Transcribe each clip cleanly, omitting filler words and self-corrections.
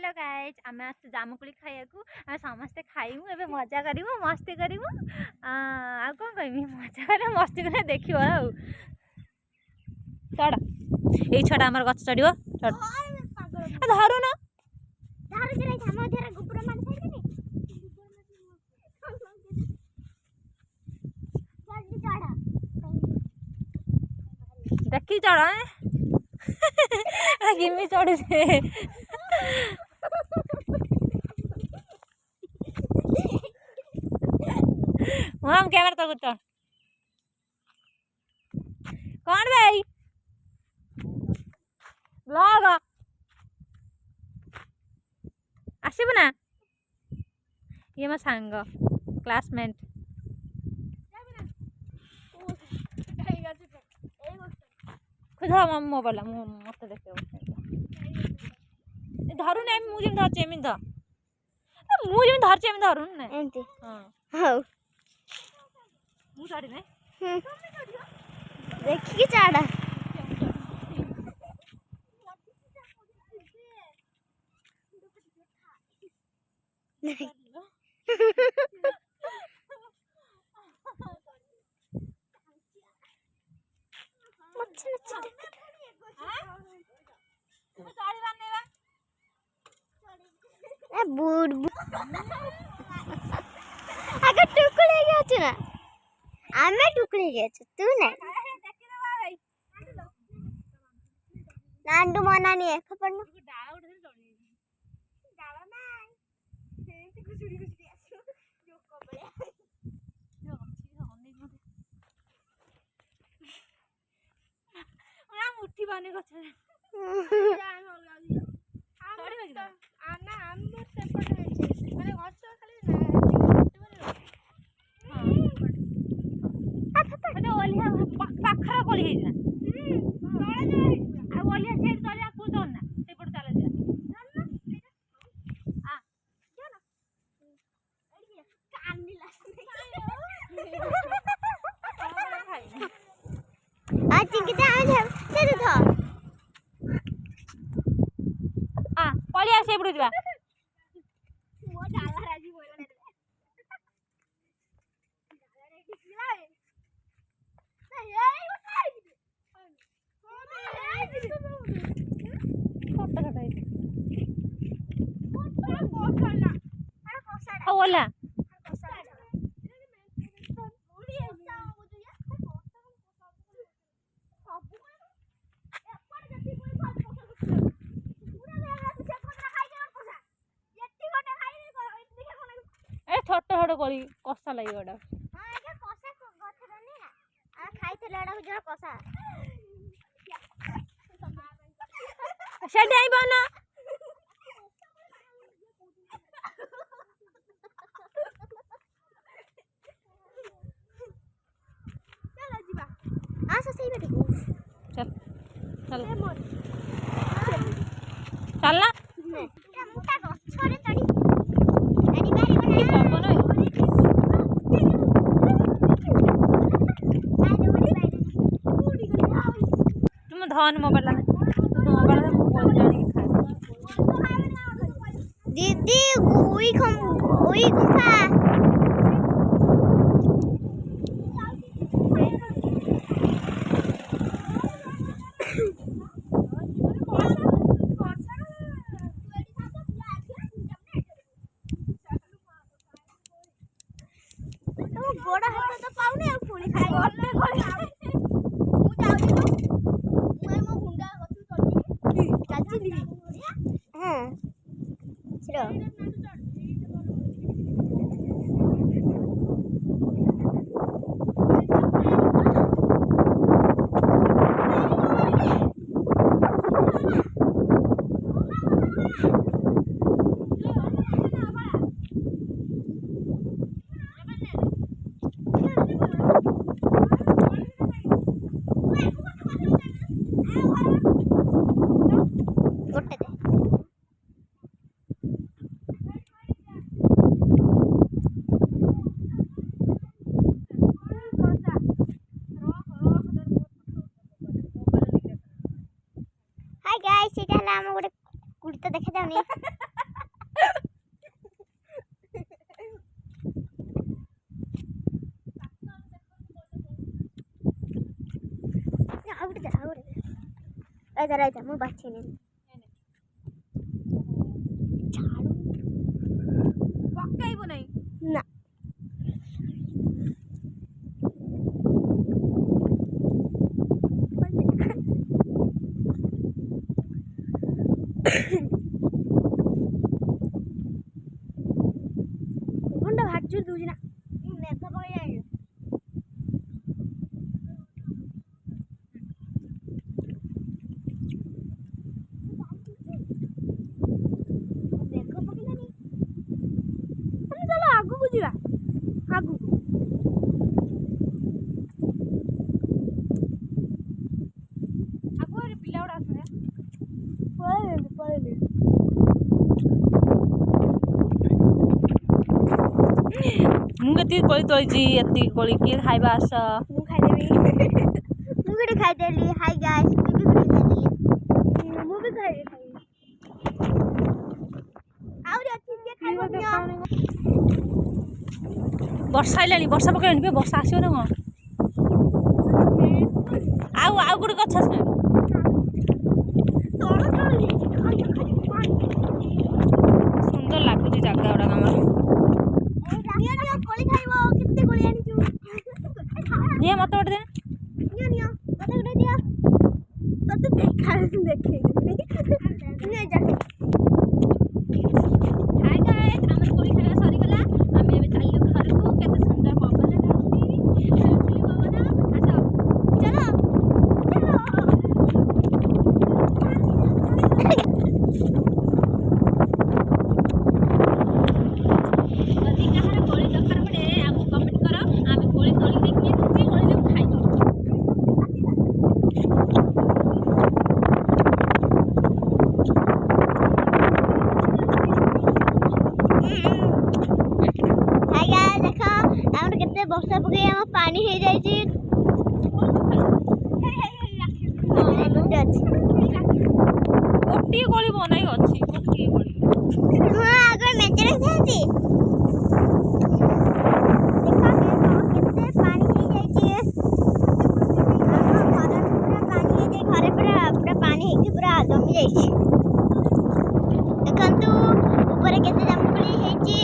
Hello guys आम आस जामुकोली खाया आम समस्ते खाइबू ए मजा करूँ मस्ती करूँ आ कौन कहमी मजा कर मस्ती कर देख चढ़ ये छटा आम गच चढ़ धरू न देखी चढ़ गिमी चढ़ू से हम कैमरा तो चढ़ कौन भाई ब्लॉग आसबु ना ये मो सांग क्लासमेट खुद हम मोबाइल मत देख धरू ना मुझे धरचे मुझे धरचे धरू ना हाँ मु चढ़ी ना देखिए चाड़ा अगर टुकड़े गया ना आमे टुकड़े गया तू ना नांडू मना नहीं है पकड़ना उठी बने पाखरा कोली पलिया से पड़ू जा ओला छोट छोट करी कषा लगे गोटा चल चल चलना तुम धन मोबाइल दीदी गुई गुफा गोड़ा हाथ तो पाउनी आ पुणी खाई गले गले मु जाउनी मु मो गुंडा गछु चलची दी हां चलो हाय गाइस, এটা হলো আমার গোটে কুড়িটা দেখা যাওনি। ରହିଥା ମୁଁ ବାଛି ନେବି ପକାଇବୁ ନାହିଁ ନା ଘଣ୍ଟା ଭାତ ଜୋର ଦଉଛି ନା ମେଘ ପକେଇ ଆଗକୁ ଯିବା ଆଗକୁ ଆଗୁଆ ପିଲା ଗୁଡ଼ା ଆସୁଛନ୍ତି ପଳେଇଲେ ମୁଁ କେତିକି କୋଳି ତୋଳିଛି ଏତିକି କୋଳି କିଏ ଖାଇବା ଆସ ମୁଁ ଖାଇଦେବି ମୁଁ ଗୋଟେ ଖାଇଦେଲି ହାଇ ଗାଇସ୍ ମୁଁ ବି ଗୋଟେ ଖାଇଦେଲି ମୁଁ ବି ଖାଇବି ଆହୁରି ଅଛି କିଏ ଖାଇବ ବର୍ଷା ଆଇଲାଣି ବର୍ଷା ପକେଇଲାଣି ବେ ବର୍ଷା ଆସିବ ନା କଣ ଆଉ ଗୋଟେ ଗଛ ଆସିଲାଣି ସୁନ୍ଦର ଲାଗୁଛି ଜାଗା ଗୁଡାକ ଆମର କୋଳି ଖାଇବ କେତେ କୋଳି ଆଣିଛୁ ନିଅ ମତେ ଗୋଟେ ଦେ ନିଅ ମତେ ଗୋଟେ ଦିଅ ତତେ ଦେଖେଇଦେବି ହାଇ ଗାଇସ୍ ଆମର କୋଳି ଖାଇବା ସରିଗଲା ଆମେ ଏବେ ଚାଲିଲୁ ଘରକୁ କେତେ ସୁନ୍ଦର ପବନ ଦଉଛି ସୁଲସୁଲି ପବନ ଆସ ଚାଲ ଯଦି କାହାର କୋଳି ଦରକାର ପଡ଼େ ଆମକୁ କମେଣ୍ଟ କର ଆମେ କୋଳି ତୋଳି ଦେଇକି କୋଳି ଦେବୁ ଖାଇବୁ ହାଇ ଗାଇସ୍ ଦେଖ ଆମର କେତେ ବର୍ଷା ପକେଇ ଆମ ପାଣି ହେଇଯାଇଛି ଗୋଟେ ଅଛି ଗୋଟିଏ କୋଳି ବନାଇ ଅଛି ଗୋଟିଏ କୋଳି ମୁଁ ଆଗରେ ମେଞ୍ଚେ ରଖିଥାନ୍ତି କେତେ ପାଣି ହେଇଯାଇଛି ଆମ ଘରେ ପୁରା ପାଣି ହେଇକି ପୁରା ଜମି ଯାଇଛି ଦେଖନ୍ତୁ ଉପରେ କେତେ ଜାମୁକୋଳି ହେଇଛି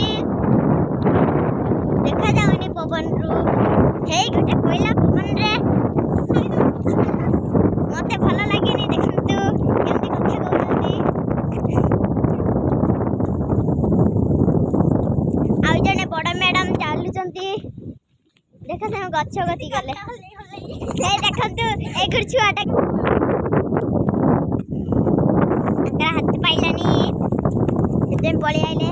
ଦେଖାଯାଉନି ପବନରୁ ହେଇ ଗୋଟେ କୋଇଲା ପବନରେ ମତେ ଭଲ ଲାଗେନି ଦେଖନ୍ତୁ କେମିତି କଥା କହୁଛନ୍ତି ଆଉ ଜଣେ ବଡ଼ ମ୍ୟାଡାମ ଚାଲୁଛନ୍ତି ଦେଖ ସେ ଗଛ କତି ଗଲେ ହେଇ ଦେଖନ୍ତୁ ଏଇ ଗୋଟେ ଛୁଆଟା ତାଙ୍କର ହାତ ପାଇଲାନି ସେଥିପାଇଁ ପଳେଇ ଆଇଲେ